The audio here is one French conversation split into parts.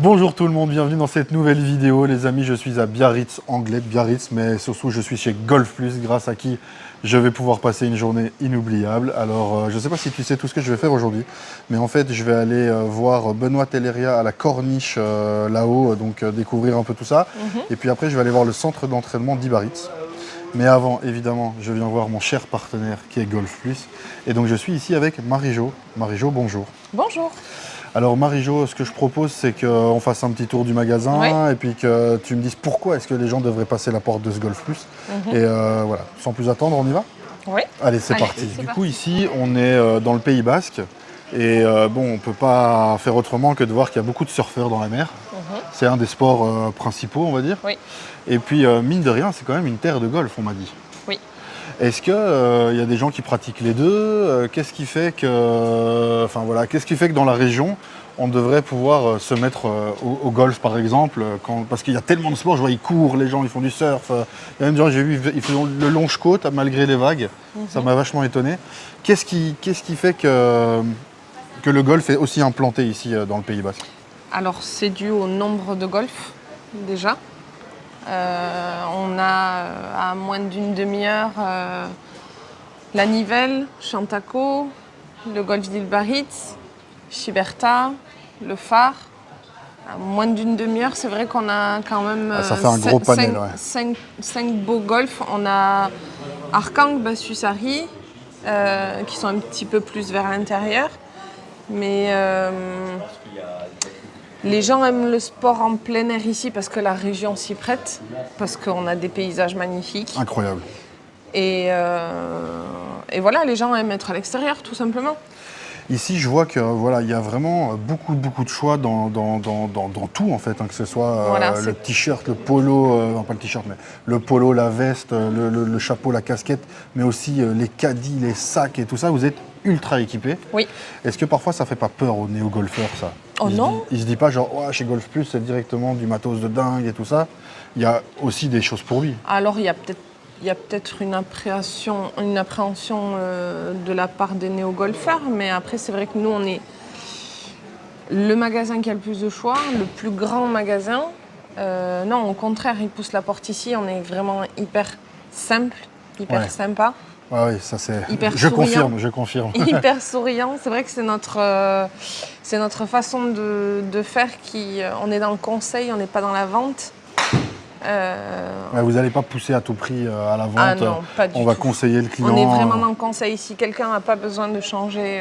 Bonjour tout le monde, bienvenue dans cette nouvelle vidéo. Les amis, je suis à Biarritz, anglais de Biarritz, mais surtout je suis chez Golf Plus, grâce à qui je vais pouvoir passer une journée inoubliable. Alors, je ne sais pas si tu sais tout ce que je vais faire aujourd'hui, mais en fait, je vais aller voir Benoît Telleria à la Corniche là-haut, donc découvrir un peu tout ça. Et puis après, je vais aller voir le centre d'entraînement d'Ibaritz. Mais avant, évidemment, je viens voir mon cher partenaire qui est Golf Plus. Et donc, je suis ici avec Marie-Jo. Marie-Jo, bonjour. Bonjour. Alors Marie-Jo, ce que je propose, c'est qu'on fasse un petit tour du magasin et puis que tu me dises pourquoi est-ce que les gens devraient passer la porte de ce Golf Plus. Et voilà, sans plus attendre, on y va? Oui. Allez, c'est parti. Du coup, ici, on est dans le Pays Basque. Et bon, on ne peut pas faire autrement que de voir qu'il y a beaucoup de surfeurs dans la mer. C'est un des sports principaux, on va dire. Oui. Et puis, mine de rien, c'est quand même une terre de golf, on m'a dit. Oui. Est-ce qu'il y a des gens qui pratiquent les deux? Qu'est-ce qui fait que, enfin, voilà, qu'est-ce qui fait que dans la région, on devrait pouvoir se mettre au golf, par exemple, parce qu'il y a tellement de sports, je vois, ils courent, les gens, ils font du surf. Il y a même des gens, j'ai vu, ils font le longe-côte malgré les vagues. Ça m'a vachement étonné. Qu'est-ce qui fait que le golf est aussi implanté ici dans le Pays Basque? Alors, c'est dû au nombre de golfs, déjà. On a à moins d'une demi-heure la Nivelle, Chantaco, le golf d'Ibaritz, Chiberta, le Phare. À moins d'une demi-heure, c'est vrai qu'on a quand même ça fait un gros panel, cinq beaux golfs. On a Arkang, Bassusari, qui sont un petit peu plus vers l'intérieur. Mais les gens aiment le sport en plein air ici parce que la région s'y prête, parce qu'on a des paysages magnifiques. Incroyable. Et voilà, les gens aiment être à l'extérieur, tout simplement. Ici, je vois que voilà, il y a vraiment beaucoup de choix dans tout en fait, hein, que ce soit Voilà, le t-shirt, le polo, non pas le t-shirt, mais le polo, la veste, le chapeau, la casquette, mais aussi les caddies, les sacs et tout ça. Vous êtes ultra équipés. Oui. Est-ce que parfois ça fait pas peur aux néo-golfeurs, ça? Oh non. Il se dit pas genre ouais, chez Golf Plus c'est directement du matos de dingue et tout ça. Il y a aussi des choses pour lui. Alors, il y a peut-être une appréhension de la part des néo-golfeurs, mais après, c'est vrai que nous, on est le magasin qui a le plus de choix, le plus grand magasin. Non, au contraire, ils poussent la porte ici. On est vraiment hyper simple, hyper sympa. Ah oui, ça c'est. Je confirme. Hyper souriant. C'est vrai que c'est notre façon de faire on est dans le conseil, on n'est pas dans la vente. Vous n'allez pas pousser à tout prix à la vente. Ah non, pas du tout. On va conseiller le client. On est vraiment dans le conseil. Si quelqu'un n'a pas besoin de changer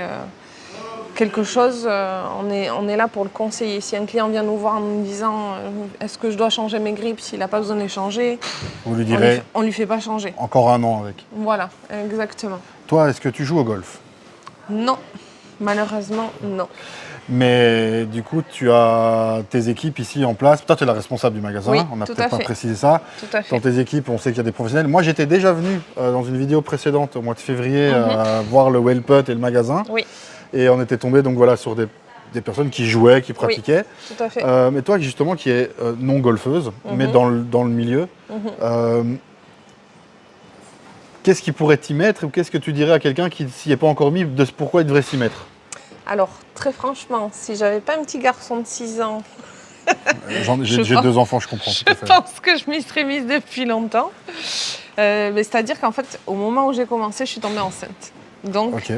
quelque chose, on est là pour le conseiller. Si un client vient nous voir en nous disant est-ce que je dois changer mes grippes, s'il n'a pas besoin de les changer, vous lui direz on lui fait pas changer. Encore un an avec. Voilà, exactement. Toi, est-ce que tu joues au golf? Non, malheureusement, non. Mais du coup, tu as tes équipes ici en place. Toi, tu es la responsable du magasin. Oui, on n'a tout peut-être à pas fait. précisé ça. Tout à fait. Dans tes équipes, on sait qu'il y a des professionnels. Moi, j'étais déjà venu dans une vidéo précédente, au mois de février, voir le well putt et le magasin. Oui. Et on était tombé donc voilà sur des personnes qui jouaient, qui pratiquaient. Oui, tout à fait. Mais toi, justement, qui es non golfeuse, mais dans le milieu, qu'est-ce qui pourrait t'y mettre ou qu'est-ce que tu dirais à quelqu'un qui s'y est pas encore mis de pourquoi il devrait s'y mettre? Alors, très franchement, si j'avais pas un petit garçon de 6 ans, j'ai 2 enfants, je comprends tout à fait. Je pense que je m'y serais mise depuis longtemps. Mais c'est-à-dire qu'en fait, au moment où j'ai commencé, je suis tombée enceinte. Donc,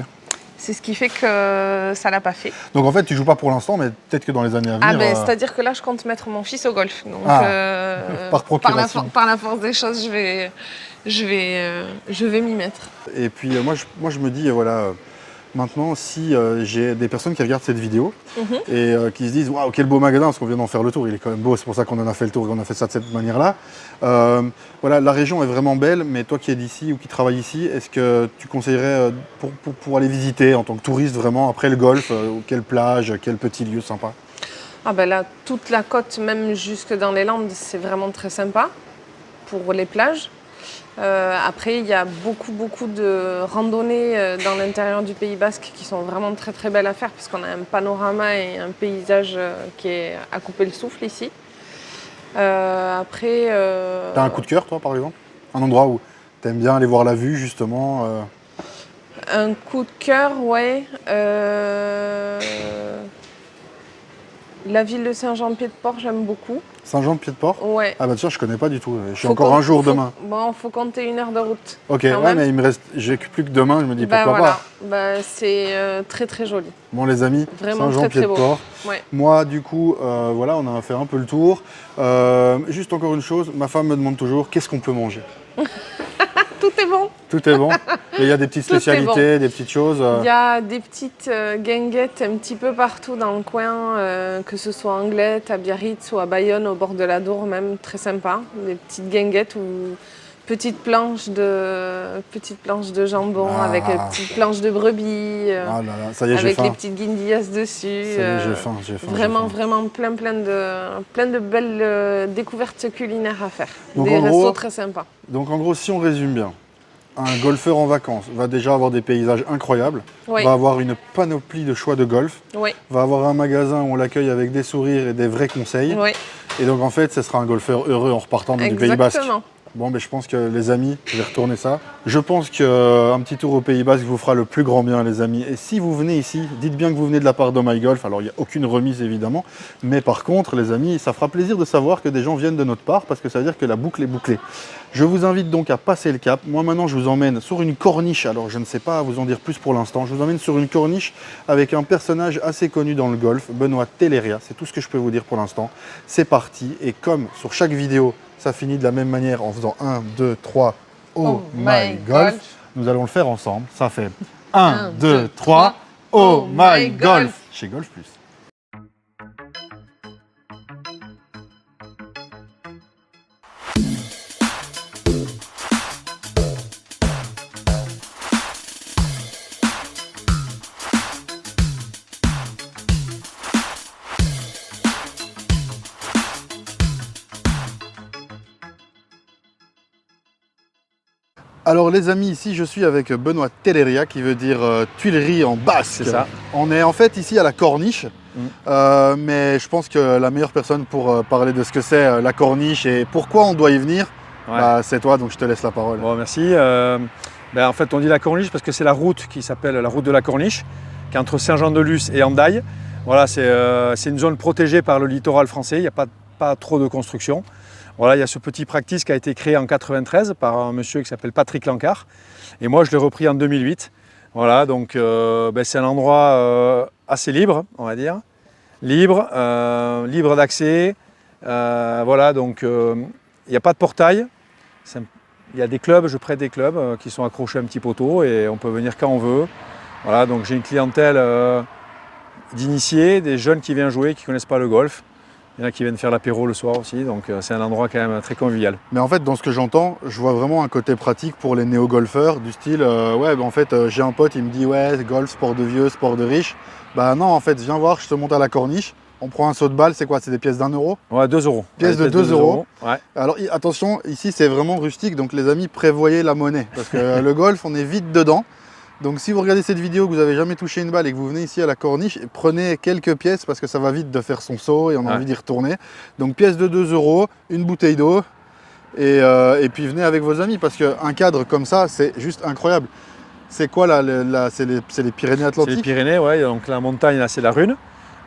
c'est ce qui fait que ça l'a pas fait. Donc en fait, tu joues pas pour l'instant, mais peut-être que dans les années à venir... c'est-à-dire que là, je compte mettre mon fils au golf. Donc, par procuration. Par la force des choses, je vais m'y mettre. Et puis moi, je me dis, voilà... Maintenant, si j'ai des personnes qui regardent cette vidéo et qui se disent « Waouh, quel beau magasin !» parce qu'on vient d'en faire le tour, il est quand même beau, c'est pour ça qu'on en a fait le tour et qu'on a fait ça de cette manière-là. Voilà, la région est vraiment belle, mais toi qui es d'ici ou qui travailles ici, est-ce que tu conseillerais pour aller visiter en tant que touriste vraiment, après le golf, quelle plage, quel petit lieu sympa? Ah ben là, toute la côte, même jusque dans les Landes, c'est vraiment très sympa pour les plages. Après, il y a beaucoup de randonnées dans l'intérieur du Pays Basque qui sont vraiment très très belles à faire parce qu'on a un panorama et un paysage qui est à couper le souffle ici. Après... T'as un coup de cœur, toi, par exemple? Un endroit où t'aimes bien aller voir la vue, justement Un coup de cœur, ouais. La ville de Saint-Jean-Pied-de-Port, j'aime beaucoup. Saint-Jean-Pied-de-Port? Ouais. Ah bah tiens, je connais pas du tout. Je suis Faut encore un jour demain. Bon, faut compter 1 heure de route. Ok, quand ouais, même. mais il me reste, j'ai plus que demain, je me dis Bah pourquoi voilà, pas. bah, c'est très très joli. Bon les amis, Vraiment très très beau. Saint-Jean-Pied-de-Port. Ouais. Moi du coup, voilà, on a fait un peu le tour. Juste encore une chose, ma femme me demande toujours, qu'est-ce qu'on peut manger? Tout est bon. Tout est bon. Et il y a des petites Tout est spécialités, des petites choses. Il y a des petites guinguettes un petit peu partout dans le coin, que ce soit à Anglet, à Biarritz ou à Bayonne, au bord de la Dour même, très sympa. Des petites guinguettes ou petites planches de jambon avec petites planches de brebis, Ah là là, ça y est, j'ai avec faim. les petites guindillas dessus. Ça y est, j'ai faim, j'ai faim. Vraiment, j'ai faim. vraiment plein de belles découvertes culinaires à faire. Donc, des en restos gros- très sympas. Donc en gros, si on résume bien, un golfeur en vacances va déjà avoir des paysages incroyables, Oui, va avoir une panoplie de choix de golf, oui, va avoir un magasin où on l'accueille avec des sourires et des vrais conseils. oui. Et donc en fait, ce sera un golfeur heureux en repartant du Pays Basque. Exactement. Bon, ben, je pense que les amis, je vais retourner ça. Je pense qu'un petit tour au Pays Basque vous fera le plus grand bien, les amis. Et si vous venez ici, dites bien que vous venez de la part de My Golf. Alors, il n'y a aucune remise, évidemment. Mais par contre, les amis, ça fera plaisir de savoir que des gens viennent de notre part parce que ça veut dire que la boucle est bouclée. Je vous invite donc à passer le cap. Moi, maintenant, je vous emmène sur une corniche. Alors, je ne sais pas vous en dire plus pour l'instant. Je vous emmène sur une corniche avec un personnage assez connu dans le golf, Benoît Telleria. C'est tout ce que je peux vous dire pour l'instant. C'est parti. Et comme sur chaque vidéo, ça finit de la même manière en faisant 1, 2, 3, oh my golf. Nous allons le faire ensemble. Ça fait 1, 2, 3, oh my golf. Chez Golf Plus. Alors les amis, ici je suis avec Benoît Telleria qui veut dire Tuileries en basque. C'est ça. On est en fait ici à la corniche, mais je pense que la meilleure personne pour parler de ce que c'est la corniche et pourquoi on doit y venir, Ouais. bah, c'est toi, donc je te laisse la parole. Bon, merci. En fait, on dit la Corniche parce que c'est la route qui s'appelle la route de la Corniche, qui est entre Saint-Jean-de-Luz et Hendaye. Voilà, c'est une zone protégée par le littoral français, il n'y a pas trop de construction. Voilà, il y a ce petit practice qui a été créé en 93 par un monsieur qui s'appelle Patrick Lancard. Et moi, je l'ai repris en 2008. Voilà, donc c'est un endroit assez libre, on va dire. Libre d'accès. Voilà, donc il n'y a pas de portail. Il y a des clubs, je prête des clubs qui sont accrochés à un petit poteau et on peut venir quand on veut. Voilà, donc j'ai une clientèle d'initiés, des jeunes qui viennent jouer, qui ne connaissent pas le golf. Il y en a qui viennent faire l'apéro le soir aussi, donc c'est un endroit quand même très convivial. Mais en fait, dans ce que j'entends, je vois vraiment un côté pratique pour les néo-golfeurs, du style, j'ai un pote, il me dit, ouais, golf, sport de vieux, sport de riche. Bah non, en fait, viens voir, je te monte à la corniche, on prend un saut de balle, c'est quoi? C'est des pièces d'1 euro? Ouais, 2 euros. Pièces de 2 euros. Ouais. Alors attention, ici c'est vraiment rustique, donc les amis, prévoyez la monnaie, parce que le golf, on est vite dedans. Donc si vous regardez cette vidéo, que vous n'avez jamais touché une balle et que vous venez ici à la corniche, prenez quelques pièces parce que ça va vite de faire son saut et on a envie d'y retourner. Donc pièces de 2 euros, une bouteille d'eau et puis venez avec vos amis parce qu'un cadre comme ça, c'est juste incroyable. C'est quoi là, c'est les Pyrénées-Atlantiques? C'est les Pyrénées, ouais, donc la montagne, là, c'est la Rune.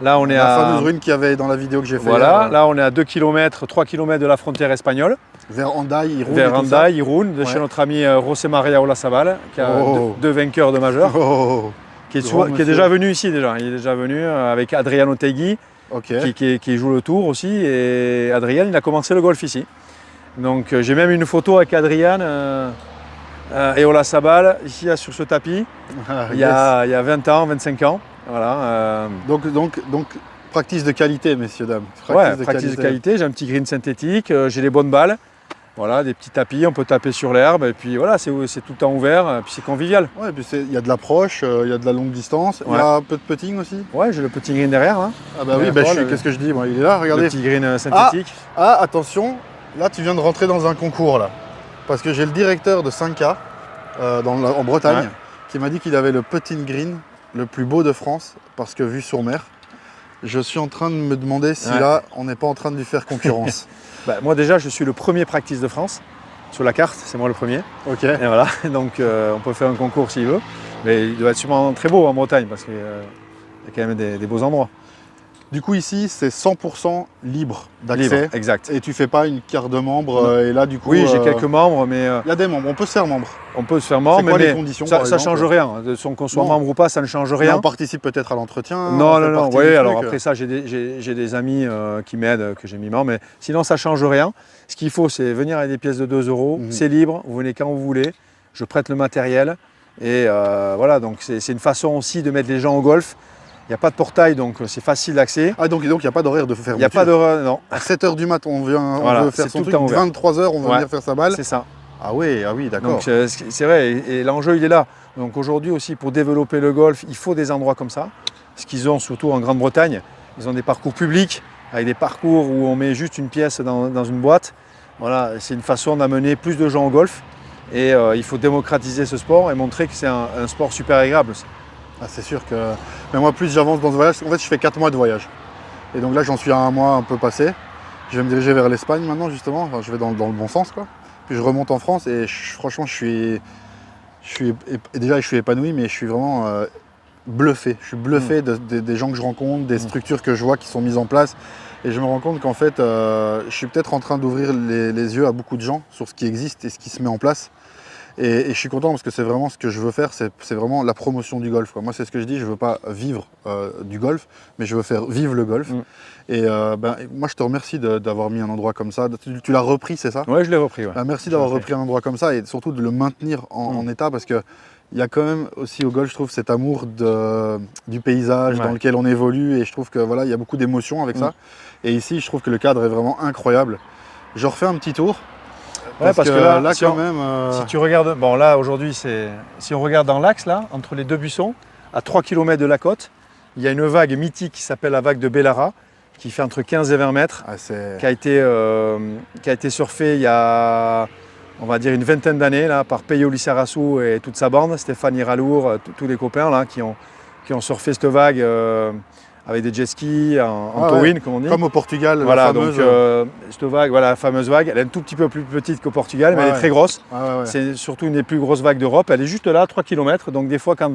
Là, on est la à... fameuse rune qu'il y avait dans la vidéo que j'ai fait. Voilà, là, on est à 2 km, 3 km de la frontière espagnole. Vers Hendaye, Irún. Vers et tout ça. Hendaye, Irún, de chez notre ami José María Olazábal, qui a deux vainqueurs de majeur, Oh, qui est déjà venu ici déjà. Il est déjà venu avec Adrian Otegui, ok. qui joue le tour aussi. Et Adrian, il a commencé le golf ici. Donc j'ai même une photo avec Adrian et Olazábal ici sur ce tapis, il y a 20 ans, 25 ans. Voilà, Donc, practice de qualité, messieurs, dames. Practice de qualité. J'ai un petit green synthétique, j'ai les bonnes balles. Voilà, des petits tapis, on peut taper sur l'herbe et puis voilà, c'est tout le temps ouvert, et puis c'est convivial. Ouais, et puis il y a de l'approche, il y a de la longue distance, il y a un peu de putting aussi. Ouais, j'ai le petit green derrière. Hein. Ah bah oui, qu'est-ce que je dis? Moi, il est là, regardez. Le petit green synthétique. Ah, attention, là tu viens de rentrer dans un concours là. Parce que j'ai le directeur de 5K en Bretagne qui m'a dit qu'il avait le putting green le plus beau de France parce que vue sur mer. Je suis en train de me demander si là, on n'est pas en train de lui faire concurrence. Moi déjà, je suis le premier practice de France sur la carte, c'est moi le premier. Ok. Et voilà, donc on peut faire un concours s'il veut. Mais il doit être sûrement très beau en Bretagne parce qu'il y a quand même des beaux endroits. Du coup, ici, c'est 100% libre d'accès. Libre, exact. Et tu fais pas une carte de membre. Et là, du coup. Oui, j'ai quelques membres, mais Il y a des membres. On peut se faire membre. on peut se faire membre, C'est quoi mais les conditions, ça par ne exemple change rien. Qu'on soit Non. membre ou pas, ça ne change Mais rien. on participe peut-être à l'entretien. Non, on fait non, non. partie Oui, du alors truc. après ça, j'ai des amis qui m'aident, que j'ai mis membre, mais sinon, ça ne change rien. Ce qu'il faut, c'est venir avec des pièces de 2 €. Mhm. C'est libre, vous venez quand vous voulez. Je prête le matériel. Et voilà, donc c'est une façon aussi de mettre les gens au golf. Il n'y a pas de portail, donc c'est facile d'accès. Ah, donc il n'y a pas d'horaire de Il fermeture. n'y a pas de... Non, À 7h du mat, on Voilà, veut faire c'est son tout le truc. temps ouvert. 23h, on veut Ouais. venir faire sa balle. c'est ça. Ah oui, d'accord. Donc c'est vrai, et l'enjeu il est là. Donc aujourd'hui aussi pour développer le golf, il faut des endroits comme ça. Ce qu'ils ont surtout en Grande-Bretagne, ils ont des parcours publics avec des parcours où on met juste une pièce dans une boîte. Voilà, c'est une façon d'amener plus de gens au golf. Et il faut démocratiser ce sport et montrer que c'est un sport super agréable. Ah, c'est sûr que. Mais moi, plus j'avance dans ce voyage, en fait, je fais 4 mois de voyage. Et donc là, j'en suis à 1 mois un peu passé. Je vais me diriger vers l'Espagne maintenant, justement. Enfin, je vais dans le bon sens, quoi. Puis je remonte en France et franchement, je suis épanoui, mais je suis vraiment bluffé. Je suis bluffé des gens que je rencontre, des structures que je vois qui sont mises en place. Et je me rends compte qu'en fait, je suis peut-être en train d'ouvrir les yeux à beaucoup de gens sur ce qui existe et ce qui se met en place. Et je suis content parce que c'est vraiment ce que je veux faire, c'est vraiment la promotion du golf, quoi. Moi, c'est ce que je dis, je ne veux pas vivre du golf, mais je veux faire vivre le golf. Et moi, je te remercie d'avoir mis un endroit comme ça. Tu l'as repris, c'est ça? Oui, je l'ai repris. Ouais. Merci d'avoir repris un endroit comme ça et surtout de le maintenir en état parce que il y a quand même aussi au golf, je trouve, cet amour du paysage dans lequel on évolue et je trouve que voilà, il y a beaucoup d'émotions avec ça. Et ici, je trouve que le cadre est vraiment incroyable. Je refais un petit tour. Parce que là, quand même. Si tu regardes, bon là aujourd'hui, si on regarde dans l'axe, là, entre les deux buissons, à 3 km de la côte, il y a une vague mythique qui s'appelle la vague de Bellara, qui fait entre 15 et 20 mètres, qui a été surfée il y a, on va dire, une vingtaine d'années là, par Peyo Lissarassou et toute sa bande, Stéphane Ralour, tous les copains là, qui ont surfé cette vague avec des jet skis en towing, comme on dit. Comme au Portugal, voilà, la fameuse. Donc cette vague, voilà, la fameuse vague, elle est un tout petit peu plus petite qu'au Portugal, mais elle est très grosse. C'est surtout une des plus grosses vagues d'Europe. Elle est juste là, 3 km. Donc des fois, quand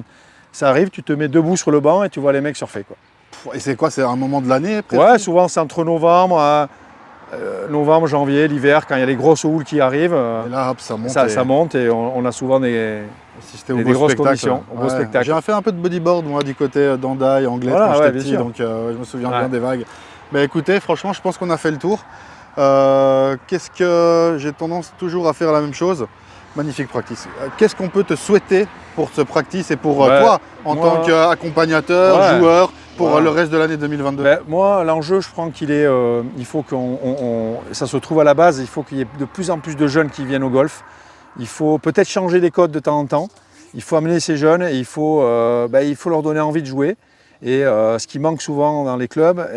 ça arrive, tu te mets debout sur le banc et tu vois les mecs surfer, quoi. Et c'est quoi? C'est un moment de l'année? Ouais, souvent c'est entre novembre, janvier, l'hiver, quand il y a les grosses houles qui arrivent. Et là, hop, ça monte. Ça monte et on a souvent des grosses conditions, au beau spectacle. J'ai fait un peu de bodyboard, moi, du côté d'Andaille, Anglais, quand j'étais petit, donc je me souviens bien des vagues. Mais écoutez, franchement, je pense qu'on a fait le tour. Qu'est-ce que j'ai tendance toujours à faire la même chose? Magnifique practice. Qu'est-ce qu'on peut te souhaiter pour ce practice et pour toi, en tant qu'accompagnateur, joueur, pour le reste de l'année 2022? Moi, l'enjeu, je pense qu'il est, il faut ça se trouve à la base, il faut qu'il y ait de plus en plus de jeunes qui viennent au golf. Il faut peut-être changer les codes de temps en temps. Il faut amener ces jeunes et il faut leur donner envie de jouer. Et ce qui manque souvent dans les clubs,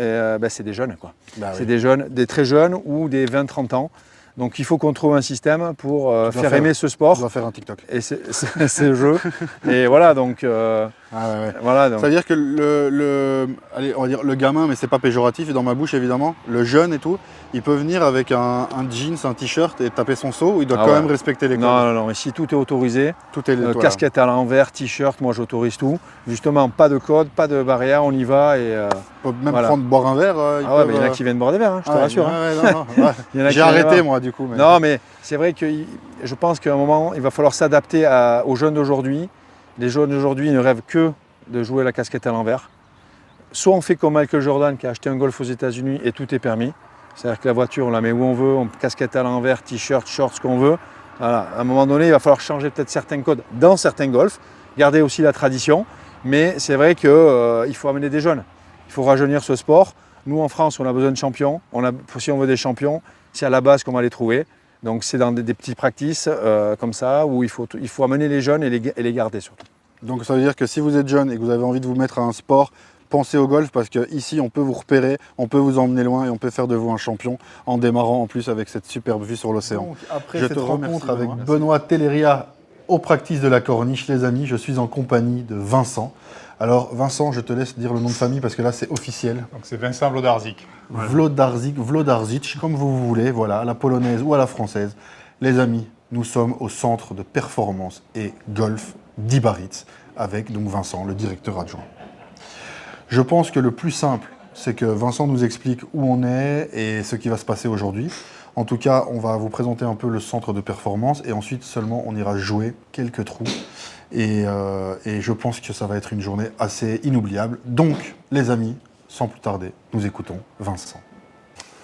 c'est des jeunes, quoi. C'est des jeunes, des très jeunes ou des 20-30 ans. Donc il faut qu'on trouve un système pour faire aimer ce sport. On va faire un TikTok. Et c'est le jeu. Et voilà, donc... Voilà, donc. Ça veut dire que allez, on va dire le gamin, mais c'est pas péjoratif dans ma bouche évidemment, le jeune et tout, il peut venir avec un jeans, un t-shirt et taper son saut ou il doit quand même respecter les codes? Non, ici tout est autorisé. Tout est casquette à l'envers, t-shirt, moi j'autorise tout. Justement, pas de code, pas de barrière, on y va. Et, on peut même boire un verre. Il y en a qui viennent boire des verres, hein, je te rassure. J'ai arrêté moi du coup. Mais... Non, mais c'est vrai que je pense qu'à un moment, il va falloir s'adapter aux jeunes d'aujourd'hui. Les jeunes d'aujourd'hui ne rêvent que de jouer la casquette à l'envers. Soit on fait comme Michael Jordan qui a acheté un golf aux États-Unis et tout est permis. C'est-à-dire que la voiture, on la met où on veut, casquette à l'envers, t-shirt, shorts, ce qu'on veut. Voilà. À un moment donné, il va falloir changer peut-être certains codes dans certains golfs, garder aussi la tradition. Mais c'est vrai qu'il faut amener des jeunes. Il faut rajeunir ce sport. Nous, en France, on a besoin de champions. Si on veut des champions, c'est à la base qu'on va les trouver. Donc c'est dans des petits practices comme ça où il faut amener les jeunes et les garder surtout. Donc ça veut dire que si vous êtes jeune et que vous avez envie de vous mettre à un sport, pensez au golf parce qu'ici on peut vous repérer, on peut vous emmener loin et on peut faire de vous un champion en démarrant en plus avec cette superbe vue sur l'océan. Après cette rencontre avec Benoît Telleria au practice de la Corniche, les amis, je suis en compagnie de Vincent. Alors Vincent, je te laisse dire le nom de famille parce que là c'est officiel. Donc c'est Vincent Wlodarczyk. Wlodarczyk, comme vous voulez, voilà, à la polonaise ou à la française. Les amis, nous sommes au centre de performance et golf d'Ibaritz avec donc Vincent, le directeur adjoint. Je pense que le plus simple c'est que Vincent nous explique où on est et ce qui va se passer aujourd'hui. En tout cas, on va vous présenter un peu le centre de performance et ensuite seulement on ira jouer quelques trous. Et je pense que ça va être une journée assez inoubliable. Donc, les amis, sans plus tarder, nous écoutons Vincent.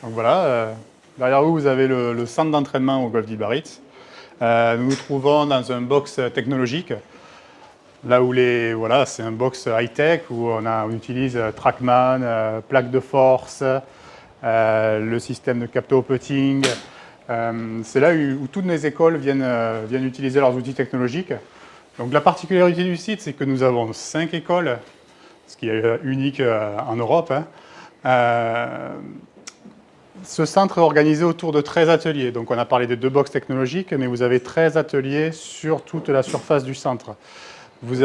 Donc voilà, derrière vous, vous avez le centre d'entraînement au Golf du Biarritz. Nous nous trouvons dans un box technologique, là où voilà, c'est un box high-tech où on utilise Trackman, plaque de force, le système de capto-putting. C'est là où toutes les écoles viennent utiliser leurs outils technologiques. Donc la particularité du site, c'est que nous avons 5 écoles, ce qui est unique en Europe. Ce centre est organisé autour de 13 ateliers. Donc on a parlé des 2 box technologiques, mais vous avez 13 ateliers sur toute la surface du centre. Vous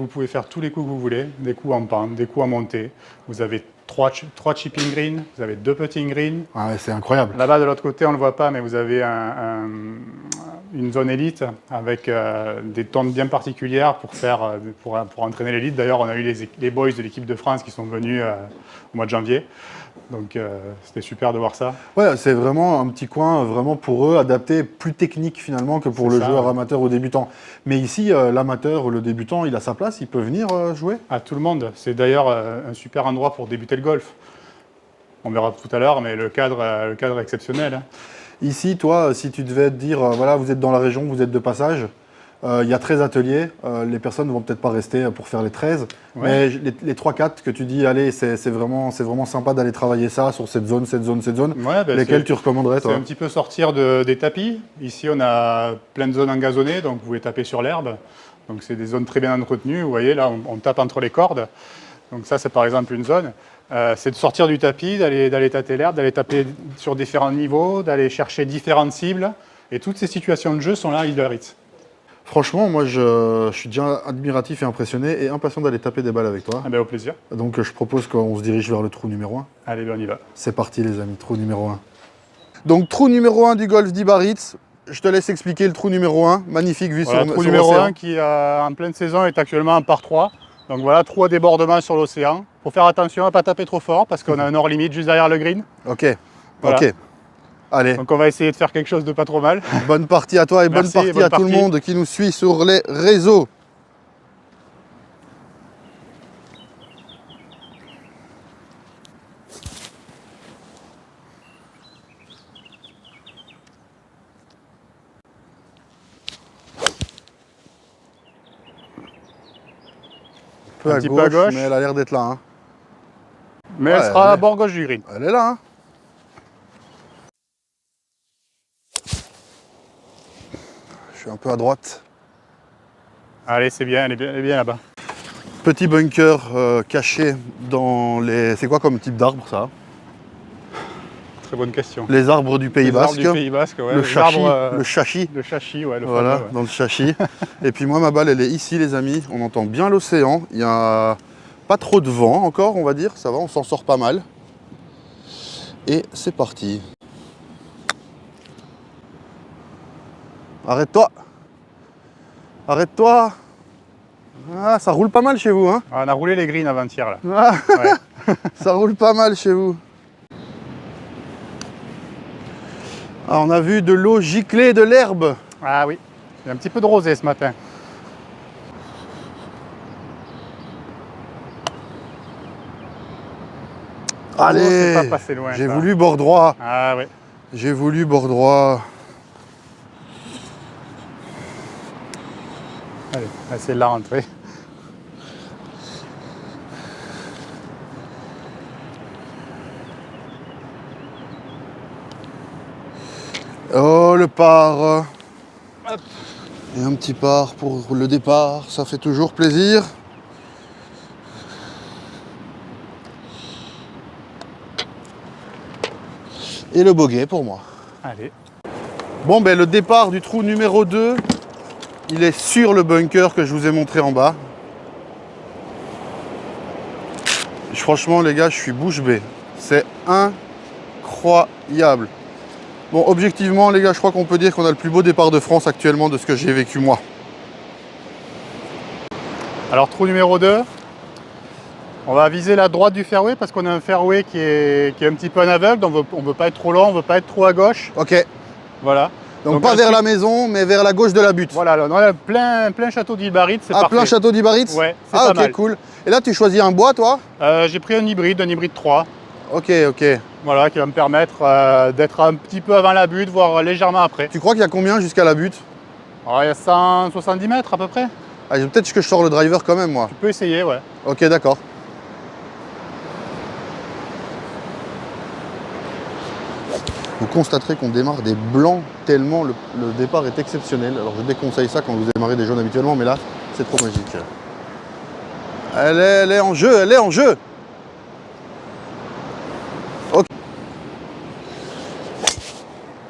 pouvez faire tous les coups que vous voulez, des coups en pente, des coups en montée. Vous avez 3 chipping greens, vous avez 2 putting greens. Ah ouais, c'est incroyable. Là-bas, de l'autre côté, on ne le voit pas, mais vous avez une zone élite avec des tentes bien particulières pour entraîner l'élite. D'ailleurs, on a eu les boys de l'équipe de France qui sont venus au mois de janvier. Donc, c'était super de voir ça. Ouais, c'est vraiment un petit coin vraiment pour eux, adapté, plus technique finalement que pour le joueur amateur ou débutant. Mais ici, l'amateur ou le débutant, il a sa place, il peut venir jouer? À tout le monde. C'est d'ailleurs un super endroit pour débuter le golf. On verra tout à l'heure, mais le cadre est exceptionnel. Hein. Ici, toi, si tu devais te dire, voilà, vous êtes dans la région, vous êtes de passage, il y a 13 ateliers, les personnes ne vont peut-être pas rester pour faire les 13, ouais. Mais les 3-4 que tu dis, allez, c'est vraiment sympa d'aller travailler ça sur cette zone, ouais, ben lesquelles tu recommanderais, toi? C'est un petit peu sortir des tapis. Ici, on a plein de zones engazonnées, donc vous pouvez taper sur l'herbe. Donc c'est des zones très bien entretenues, vous voyez, là, on tape entre les cordes. Donc ça, c'est par exemple une zone. C'est de sortir du tapis, d'aller tâter l'herbe, d'aller taper sur différents niveaux, d'aller chercher différentes cibles. Et toutes ces situations de jeu sont là à l'île de Biarritz. Franchement, moi, je suis déjà admiratif et impressionné et impatient d'aller taper des balles avec toi. Ah ben, au plaisir. Donc, je propose qu'on se dirige vers le trou numéro 1. Allez, ben, on y va. C'est parti, les amis, trou numéro 1. Donc, trou numéro 1 du golf d'Biarritz. Je te laisse expliquer le trou numéro 1. Magnifique vue voilà, sur le trou numéro 1 qui, en pleine saison, est actuellement en par 3. Donc voilà, trou à débordement sur l'océan. Il faut faire attention à ne pas taper trop fort parce qu'on a un hors limite juste derrière le green. Ok, voilà. Ok. Allez. Donc on va essayer de faire quelque chose de pas trop mal. Bonne partie à toi et bonne partie à tout le monde qui nous suit sur les réseaux. Un petit peu à gauche, mais elle a l'air d'être là. Hein. Mais ouais, elle sera à bord gauche du green. Elle est là. Hein. Je suis un peu à droite. Allez, c'est bien, elle est bien là-bas. Petit bunker caché dans les... C'est quoi comme type d'arbre, ça? Très bonne question. Les arbres du Pays Basque. Du Pays Basque, ouais. Le chachi. Le chachi, ouais. Voilà, fameux, ouais. dans le chachi. Et puis moi, ma balle, elle est ici, les amis. On entend bien l'océan. Il n'y a pas trop de vent encore, on va dire. Ça va, on s'en sort pas mal. Et c'est parti. Arrête-toi. Arrête-toi. Ah, ça roule pas mal chez vous, hein? Ah, on a roulé les greens avant-hier, là. Ah. Ouais. Ça roule pas mal chez vous. Ah, on a vu de l'eau gicler de l'herbe. Ah oui, il y a un petit peu de rosée ce matin. Allez, oh, j'ai voulu bord droit. Ah oui. J'ai voulu bord droit. Allez, on va essayer de la rentrer. Oh, le par. Hop. Et un petit par pour le départ, ça fait toujours plaisir. Et le bogey pour moi. Allez. Bon, ben le départ du trou numéro 2, il est sur le bunker que je vous ai montré en bas. Franchement, les gars, je suis bouche bée. C'est incroyable. Bon, objectivement, les gars, je crois qu'on peut dire qu'on a le plus beau départ de France actuellement de ce que j'ai vécu moi. Alors, trou numéro 2. On va viser la droite du fairway parce qu'on a un fairway qui est un petit peu en aveugle, donc on ne veut pas être trop long, on ne veut pas être trop à gauche. Ok. Voilà. Donc pas vers la maison, mais vers la gauche de la butte. Voilà, on a plein château d'Ilbaritz, c'est parfait. Plein château d'Ilbaritz. Ouais, c'est ah pas ok, mal. cool. Et là, tu choisis un bois, toi? J'ai pris un hybride 3. Ok. Voilà, qui va me permettre d'être un petit peu avant la butte, voire légèrement après. Tu crois qu'il y a combien jusqu'à la butte? Alors, il y a 170 mètres à peu près. Ah, peut-être que je sors le driver quand même, moi. Tu peux essayer, ouais. Ok, d'accord. Vous constaterez qu'on démarre des blancs tellement le départ est exceptionnel. Alors je déconseille ça quand vous démarrez des jaunes habituellement, mais là, c'est trop magique. Elle est en jeu, elle est en jeu. Ok.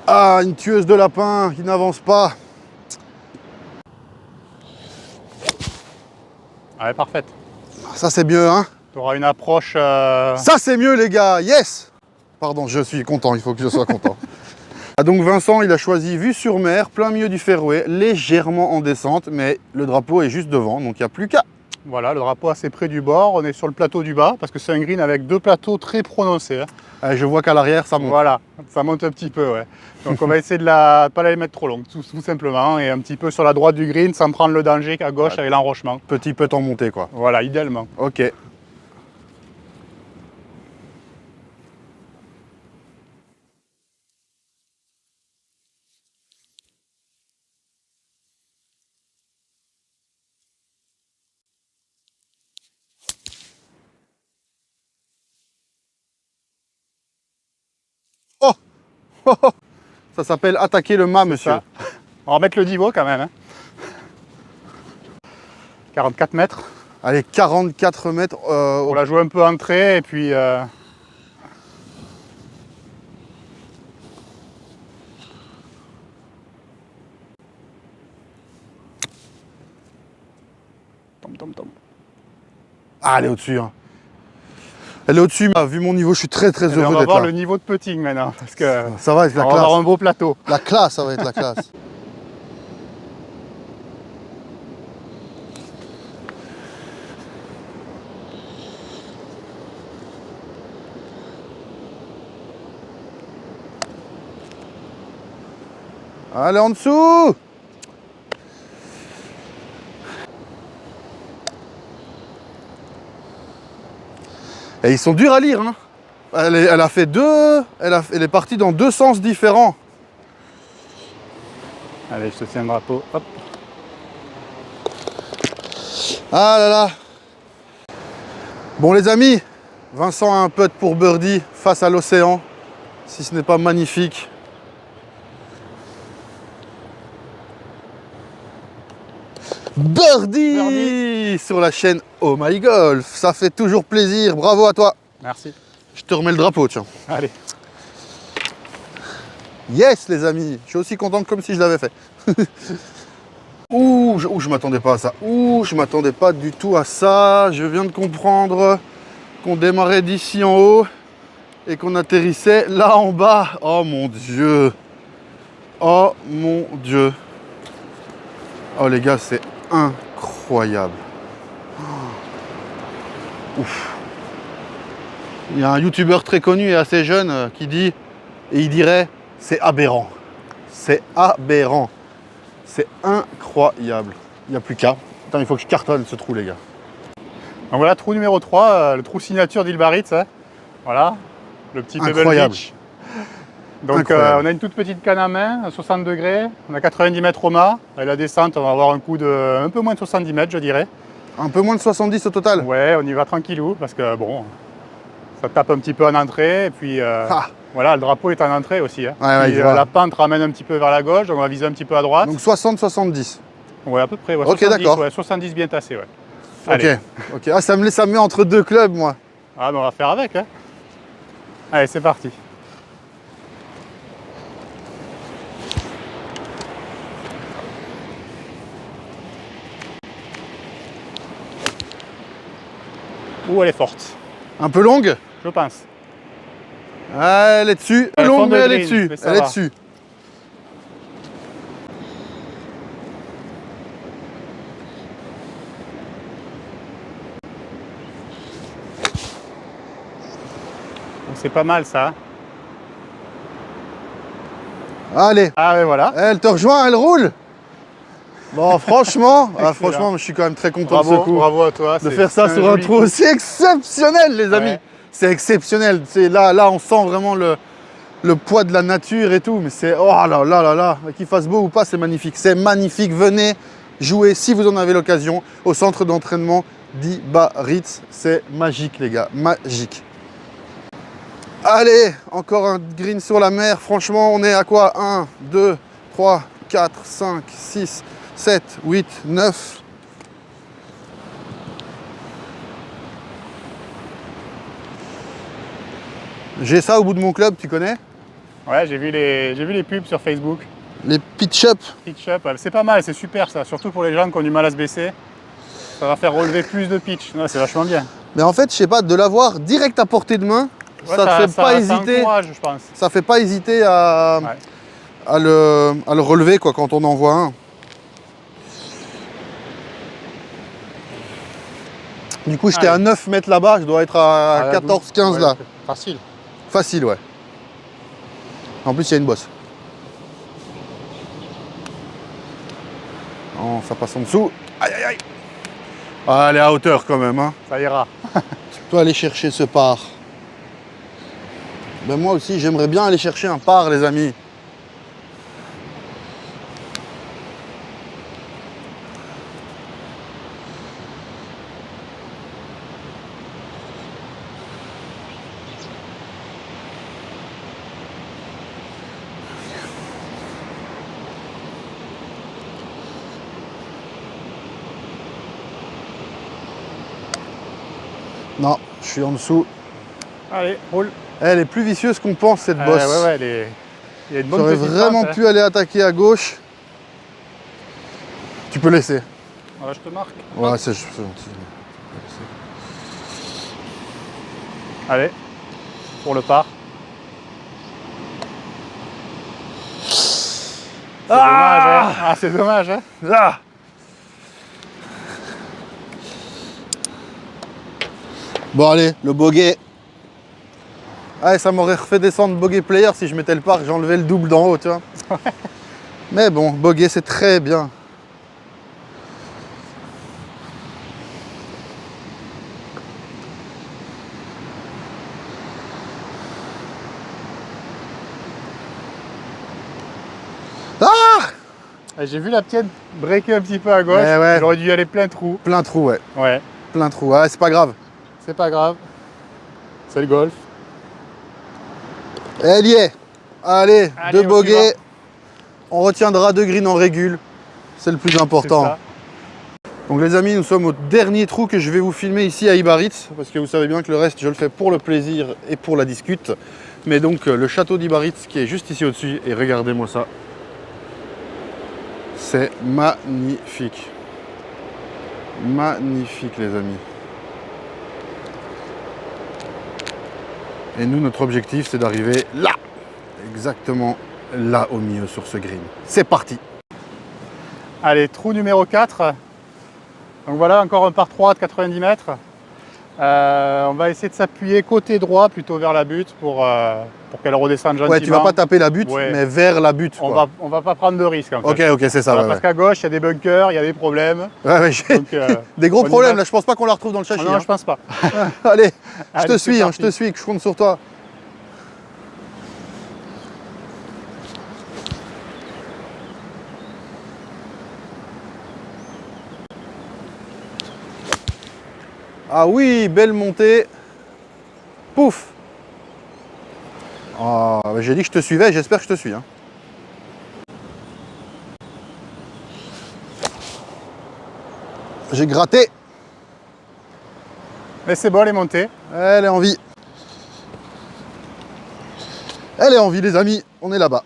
Ah, une tueuse de lapin qui n'avance pas. Ouais, parfaite. Ça c'est mieux, hein. Tu auras une approche... Ça c'est mieux les gars, yes. Pardon, je suis content, il faut que je sois content. Ah, donc Vincent, il a choisi vue sur mer, plein milieu du fairway, légèrement en descente, mais le drapeau est juste devant, donc il n'y a plus qu'à. Voilà, le drapeau assez près du bord, on est sur le plateau du bas, parce que c'est un green avec 2 plateaux très prononcés. Hein. Je vois qu'à l'arrière, ça monte. Voilà, ça monte un petit peu, ouais. Donc on va essayer de pas la mettre trop longue, tout simplement, et un petit peu sur la droite du green, sans prendre le danger qu'à gauche avec l'enrochement. Petit peu en montée, quoi. Voilà, idéalement. Ok. Oh, ça s'appelle attaquer le mât, monsieur. Ça. On va remettre le niveau quand même. Hein. 44 mètres. Allez, 44 mètres. On la joue un peu entrée et puis... Tom. Ah, elle est au-dessus. Hein. Elle est au-dessus, mais vu mon niveau, je suis très heureux d'être là. On va voir le niveau de putting maintenant, parce que ça va être la on classe. va avoir un beau plateau. La classe, ça va être la classe. Allez, en dessous. Et ils sont durs à lire, hein. Elle a fait elle est partie dans 2 sens différents. Allez, je te tiens le drapeau. Hop. Ah là là. Bon les amis, Vincent a un putt pour birdie face à l'océan. Si ce n'est pas magnifique. Birdie sur la chaîne Oh My Golf. Ça fait toujours plaisir. Bravo à toi. Merci. Je te remets le drapeau, tiens. Allez. Yes les amis, je suis aussi content comme si je l'avais fait. Je m'attendais pas à ça. Je m'attendais pas du tout à ça. Je viens de comprendre qu'on démarrait d'ici en haut et qu'on atterrissait là en bas. Oh mon Dieu. Oh mon Dieu. Oh les gars, c'est incroyable. Ouf. Il y a un youtubeur très connu et assez jeune qui dit, et il dirait, c'est aberrant. C'est aberrant. C'est incroyable. Il n'y a plus qu'à. Putain, il faut que je cartonne ce trou, les gars. Donc voilà, trou numéro 3, le trou signature d'Ilbaritz. Hein. Voilà, le petit Pebble Incroyable. Beach. Donc on a une toute petite canne à main, à 60 degrés. On a 90 mètres au mât. Et la descente, on va avoir un coup de un peu moins de 70 mètres, je dirais. Un peu moins de 70 au total. Ouais, on y va tranquillou parce que bon, ça tape un petit peu en entrée. Et puis voilà, le drapeau est en entrée aussi. Hein. Ouais, Puis, la pente ramène un petit peu vers la gauche, donc on va viser un petit peu à droite. Donc 60-70. Ouais, à peu près. Ouais, Ok, 70, d'accord. ouais, 70 bien tassé, ouais. Allez. Ok. Ah, ça me met entre 2 clubs, moi. Ah, ben on va faire avec. Hein. Allez, c'est parti. Ouh, elle est forte, Un peu longue. je pense. Ah, elle est dessus. Elle Longue, fond de mais elle est green, dessus. mais ça Elle est va. dessus. C'est pas mal ça. Allez, Ah ouais, voilà. elle te rejoint, elle roule. Bon, franchement, Excellent. franchement, je suis quand même très content de ce Bravo, coup. bravo à toi. De c'est- faire ça c'est sur un joli trou coup. aussi exceptionnel, les amis. Ouais. C'est exceptionnel. Là, on sent vraiment le poids de la nature et tout. Mais c'est, oh là là là là, qu'il fasse beau ou pas, c'est magnifique. C'est magnifique. Venez jouer, si vous en avez l'occasion, au centre d'entraînement d'Ibarritz. C'est magique, les gars, magique. Allez, encore un green sur la mer. Franchement, on est à quoi? 1, 2, 3, 4, 5, 6, 7, 8, 9. J'ai ça au bout de mon club, tu connais? Ouais, j'ai vu les pubs sur Facebook. Les pitch-up. Pitch up, c'est pas mal, c'est super ça. Surtout pour les gens qui ont du mal à se baisser. Ça va faire relever plus de pitch. Ouais, c'est vachement bien. Mais en fait, je sais pas, de l'avoir direct à portée de main, Ouais, ça te fait pas hésiter. encourage, je pense. Ça fait pas hésiter à, Ouais. à le relever quoi, quand on en voit un. Du coup, j'étais Allez. à 9 mètres là-bas, je dois être à Ah, 14, 15 ouais, là. Facile. Facile, ouais. En plus, il y a une bosse. Oh, ça passe en dessous. Aïe, aïe, aïe. Ah, elle est à hauteur quand même. Hein. Ça ira. Tu peux aller chercher ce par. Ben moi aussi, j'aimerais bien aller chercher un par, les amis. Non, je suis en dessous. Allez, roule. Elle est plus vicieuse qu'on pense, cette bosse. Ouais, ouais, il y a une bonne J'aurais petite vraiment pente, pu aller attaquer à gauche. Tu peux laisser. Voilà, je te marque. Ouais, c'est gentil. Allez, pour le par. C'est dommage, hein. Ah, c'est dommage, hein. Ah. Bon allez, le bogey. Ah, ça m'aurait refait descendre bogey player si je mettais le parc, j'enlevais le double d'en haut, tu vois. Mais bon, bogey c'est très bien. J'ai vu la tienne breaker un petit peu à gauche. Ouais, ouais. J'aurais dû y aller plein trou. Plein trou, ouais. Ouais, Plein trou. Ah, c'est pas grave. c'est pas grave. C'est le golf. Elle y est. Allez, Allez, deux on bogeys. suivant. On retiendra 2 greens en régule. C'est le plus C'est important. ça. Donc les amis, nous sommes au dernier trou que je vais vous filmer ici à Ibarritz, parce que vous savez bien que le reste, je le fais pour le plaisir et pour la discute. Mais donc le château d'Ibarritz qui est juste ici au-dessus, et regardez-moi ça. C'est magnifique. Magnifique les amis. Et nous, notre objectif, c'est d'arriver là. Exactement là au milieu sur ce green. C'est parti. Allez, trou numéro 4. Donc voilà, encore un par 3 de 90 mètres. On va essayer de s'appuyer côté droit, plutôt vers la butte, pour qu'elle redescende gentiment. Ouais, tu vas pas taper la butte, Ouais. mais vers la butte. Quoi. On va pas prendre de risques en fait. Ok, c'est ça. Voilà, Ouais, parce qu'à gauche, il y a des bunkers, il y a des problèmes. ouais, j'ai Donc, des gros on y problèmes va. là. Je pense pas qu'on la retrouve dans le Ah châssis. non, hein. je pense pas. Allez, je Allez, te c'est suis, parti. je te suis, je compte sur toi. Ah oui, belle montée. Pouf. Ah, j'ai dit que je te suivais, j'espère que je te suis. Hein. J'ai gratté. Mais c'est bon, elle est montée. Elle est en vie. Elle est en vie, les amis. On est là-bas.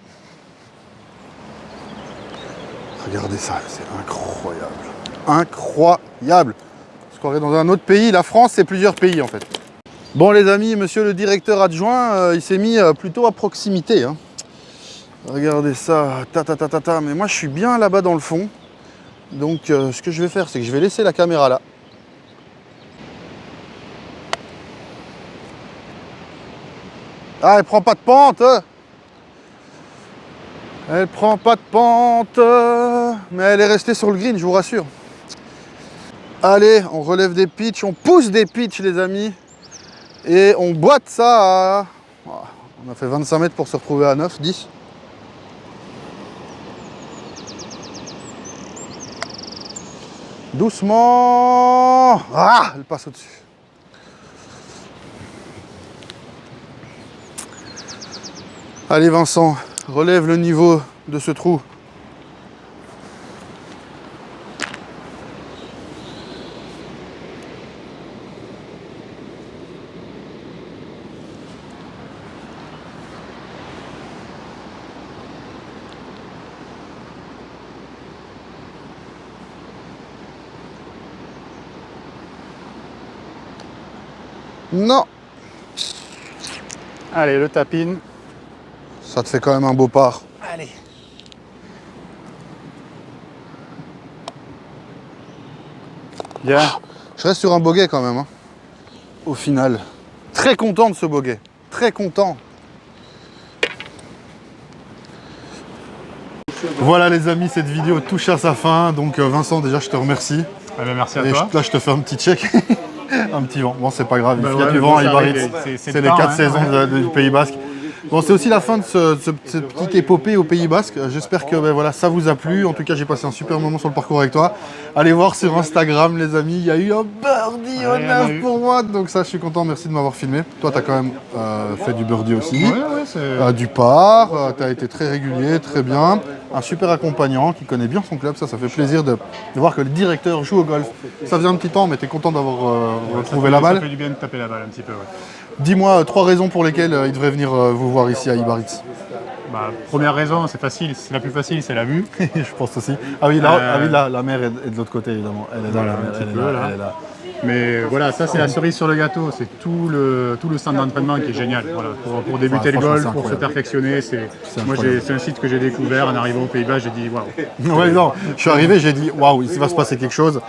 Regardez ça, c'est incroyable. Incroyable. On se croirait dans un autre pays. La France, c'est plusieurs pays, en fait. Bon, les amis, monsieur le directeur adjoint, il s'est mis plutôt à proximité. Hein. Regardez ça. Ta. Mais moi, je suis bien là-bas dans le fond. Donc, ce que je vais faire, c'est que je vais laisser la caméra là. Ah, elle prend pas de pente. Elle prend pas de pente. Mais elle est restée sur le green, je vous rassure. Allez, on relève des pitchs, on pousse des pitchs, les amis. Et on boite ça à... On a fait 25 mètres pour se retrouver à 9, 10. Doucement. Ah, elle passe au-dessus. Allez Vincent, relève le niveau de ce trou. Non, Allez, le tap-in. ça te fait quand même un beau par. Allez. Bien. Je reste sur un bogey quand même, hein. Au final. Très content de ce bogey. Très content. Voilà les amis, cette vidéo touche à sa fin. Donc Vincent, déjà je te remercie. Ah ben, merci à Et toi. là je te fais un petit check. Un petit vent. Bon c'est pas grave, il y a ouais, du mais vent bon, à ça Ibarritz. arrive, c'est C'est le les temps, 4 hein. saisons du Pays Basque. Bon, c'est aussi la fin de cette petite épopée au Pays Basque. J'espère que ben, voilà, ça vous a plu. En tout cas, j'ai passé un super moment sur le parcours avec toi. Allez voir sur Instagram, les amis. Il y a eu un birdie au Ouais, il y en a 9 eu. pour moi. Donc ça, je suis content. Merci de m'avoir filmé. Toi, tu as quand même fait du birdie aussi. Ouais, c'est... Du par. Tu as été très régulier, très bien. Un super accompagnant qui connaît bien son club. Ça fait plaisir de voir que le directeur joue au golf. Ça faisait un petit temps, mais tu es content d'avoir retrouvé la balle. Ça fait du bien de taper la balle un petit peu, ouais. Dis-moi 3 raisons pour lesquelles il devrait venir vous voir ici à Ibarritz. Bah, première raison, c'est facile, c'est la plus facile, c'est la vue. Je pense aussi. Ah oui, là, la mer est de l'autre côté, évidemment. Elle est là, Voilà, la mer, un petit elle est peu, là, là. elle est là. Mais voilà, ça c'est la cerise sur le gâteau, c'est tout le centre d'entraînement qui est génial. Voilà, pour débuter le franchement, golf, c'est pour se incroyable. perfectionner, moi incroyable. c'est un site que j'ai découvert en arrivant aux Pays-Bas, j'ai dit waouh. Ouais, non, je suis arrivé, j'ai dit waouh, ici va se passer quelque chose.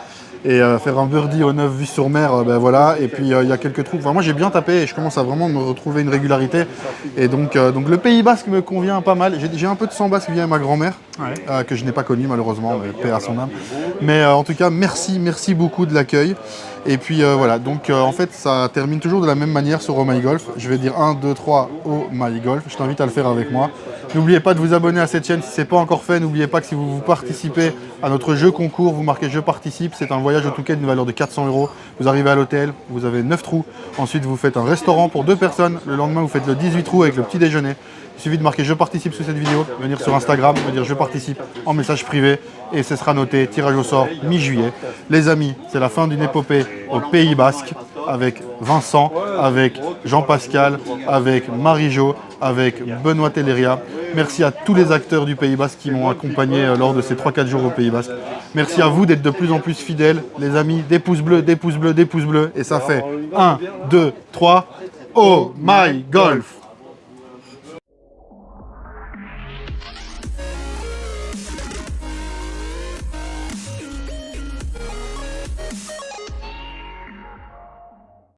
Et faire un birdie au 9 vue sur mer, ben voilà. Et puis il y a quelques trous. Enfin, moi j'ai bien tapé et je commence à vraiment me retrouver une régularité. Et donc le Pays Basque me convient pas mal. J'ai un peu de sang basque via ma grand-mère, Ouais. que je n'ai pas connue malheureusement, mais paix à son âme. Mais en tout cas, merci beaucoup de l'accueil. Et puis voilà, donc en fait ça termine toujours de la même manière sur Oh My Golf. Je vais dire 1, 2, 3, Oh My Golf. Je t'invite à le faire avec moi. N'oubliez pas de vous abonner à cette chaîne si ce n'est pas encore fait. N'oubliez pas que si vous participez à notre jeu concours, vous marquez je participe. C'est un voyage au Touquet d'une valeur de 400 €. Vous arrivez à l'hôtel, vous avez 9 trous. Ensuite vous faites un restaurant pour 2 personnes. Le lendemain vous faites le 18 trous avec le petit déjeuner. Il suffit de marquer je participe sous cette vidéo, venir sur Instagram, me dire je participe en message privé et ce sera noté, tirage au sort mi-juillet. Les amis, c'est la fin d'une épopée au Pays Basque avec Vincent, avec Jean-Pascal, avec Marie-Jo, avec Benoît Telleria. Merci à tous les acteurs du Pays Basque qui m'ont accompagné lors de ces 3-4 jours au Pays Basque. Merci à vous d'être de plus en plus fidèles. Les amis, des pouces bleus, des pouces bleus, des pouces bleus. Et ça fait 1, 2, 3. Oh my golf!